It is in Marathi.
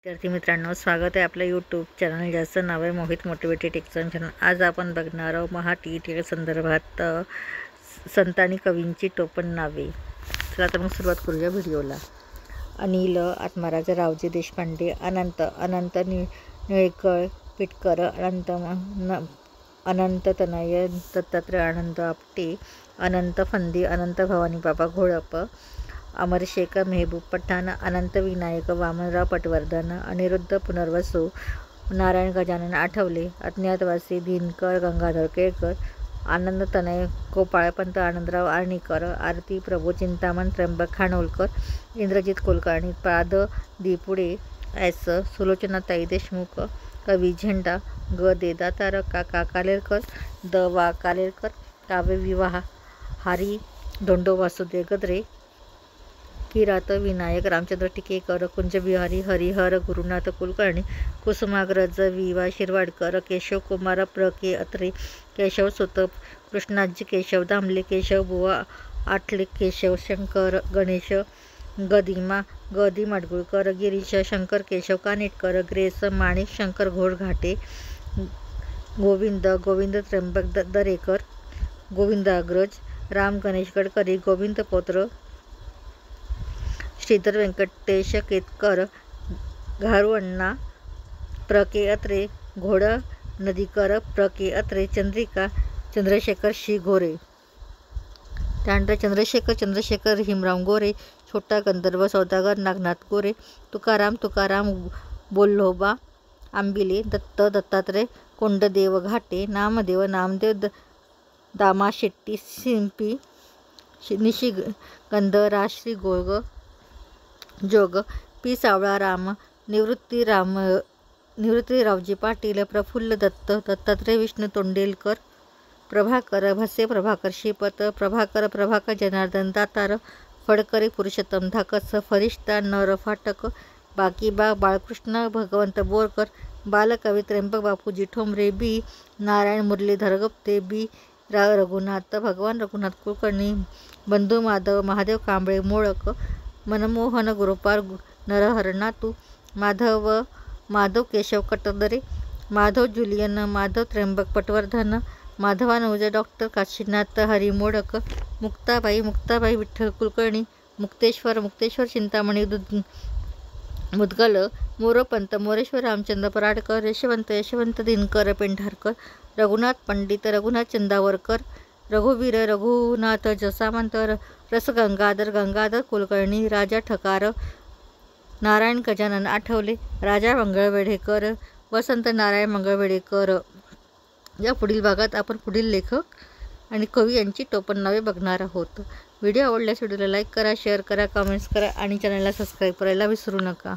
विद्यार्थी मित्रांनो, स्वागत आहे आपल्या यूट्यूब चॅनल ज्याचं नाव आहे मोहित मोटिवेटेड टेक्चर चॅनल। आज आपण बघणार आहोत महा-टी-ई-टी संदर्भात संत आणि कवींची टोपण नावे। चला तर मग सुरुवात करूया व्हिडिओला। अनिल आत्माराज, रावजी देशपांडे, अनंत निळकळ पिटकर, अनंत तनय दत्तात्रय, अनंत आपटे, अनंत फंदी, अनंत भवानी बाबा घोळप, अमर शेख मेहबूब पठाण, अनंत विनायक वामनराव पटवर्धन, अनिरुद्ध पुनर्वसू, नारायण गजानन आठवले, अज्ञातवासी दिनकर गंगाधर केळकर, आनंद तनय गोपाळपंत आनंदराव आर्णीकर, आरती प्रभू चिंतामण त्र्यंबक खानोलकर, इंद्रजित कुलकर्णी, पाद दिपुडे एस, सुलोचनाताई देशमुख, कवी झेंडा, ग देदातार, काका कालेलकर, द वा कालेलकर, काव्य विवाह हारी धोंडो वासुदेव गद्रे, किरात विनायक रामचंद्र टिकेकर, कुंजबिहारी हरिहर गुरुनाथ कुलकर्णी, कुसुमाग्रज वि वा शिरवाडकर, केशव कुमार प्र के अत्रे, केशव सुत कृष्णाजी केशव दामले, केशव बुवा आठले, केशव शंकर गणेश गदिमा ग दी माडगुळकर, गिरीश शंकर केशव कानेटकर, ग्रेस माणिक शंकर घोडघाटे, गोविंद त्र्यंबक दरेकर, गोविंदाग्रज, राम गणेश गडकरी, गोविंद पौत्र, श्रीधर व्यंकटेश केतकर, घारू अण्णा प्र के अत्रे, घोड नदीकर प्र के अत्रे, चंद्रिका चंद्रशेखर शी घोरे, त्यानंतर चंद्रशेखर हिमराव गोरे, छोटा गंधर्व सौदागर नागनाथ गोरे, तुकाराम बोल्होबा आंबिले, दत्तात्रय कोंडदेव घाटे, नामदेव दामा शेट्टी सिंपी, निशिगंध राश्री जोग, पी सावळा राम, निवृत्ती रावजी पाटील, प्रफुल्ल दत्तात्रय विष्णू तोंडेलकर, प्रभाकर भसे, प्रभाकर श्रीपत, प्रभाकर जनार्दन दातार, फडकरी पुरुषोत्तम धाकस, फरिश्ता नर फाटक, बाकीबा बाळकृष्ण भगवंत बोरकर, बालकवी त्र्यंबक बापूजी ठोंबरे, बी नारायण मुरलीधर गुप्ते, बी भगवान रघुनाथ कुलकर्णी, बंधू महादेव कांबळे मोळक, मनमोहन गुरुपाल नरहर नातू, माधव केशव कटदरे, माधव जुलियन, माधव त्र्यंबक पटवर्धन, माधवानुज, डॉक्टर काशीनाथ हरी मोडक, मुक्ताबाई विठ्ठल कुलकर्णी, मुक्तेश्वर चिंतामणी मुदगल, मोरोपंत मोरेश्वर रामचंद्र पराडकर, यशवंत दिनकर पेंढारकर, रघुनाथ पंडित रघुनाथ चंदावरकर, रघुवीर रघुनाथ जसावंत, रस गंगाधर कुलकर्णी, राजा ठकार नारायण गजानन आठवले, राजा मंगळवेढेकर, वसंत नारायण मंगळवेढेकर। या पुढील भागात आपण पुढील लेखक आणि कवी यांची टोपण नावे बघणार आहोत। व्हिडिओ आवडल्यास व्हिडिओला लाईक करा, शेअर करा, कमेंट्स करा आणि चॅनलला सबस्क्राईब करायला विसरू नका।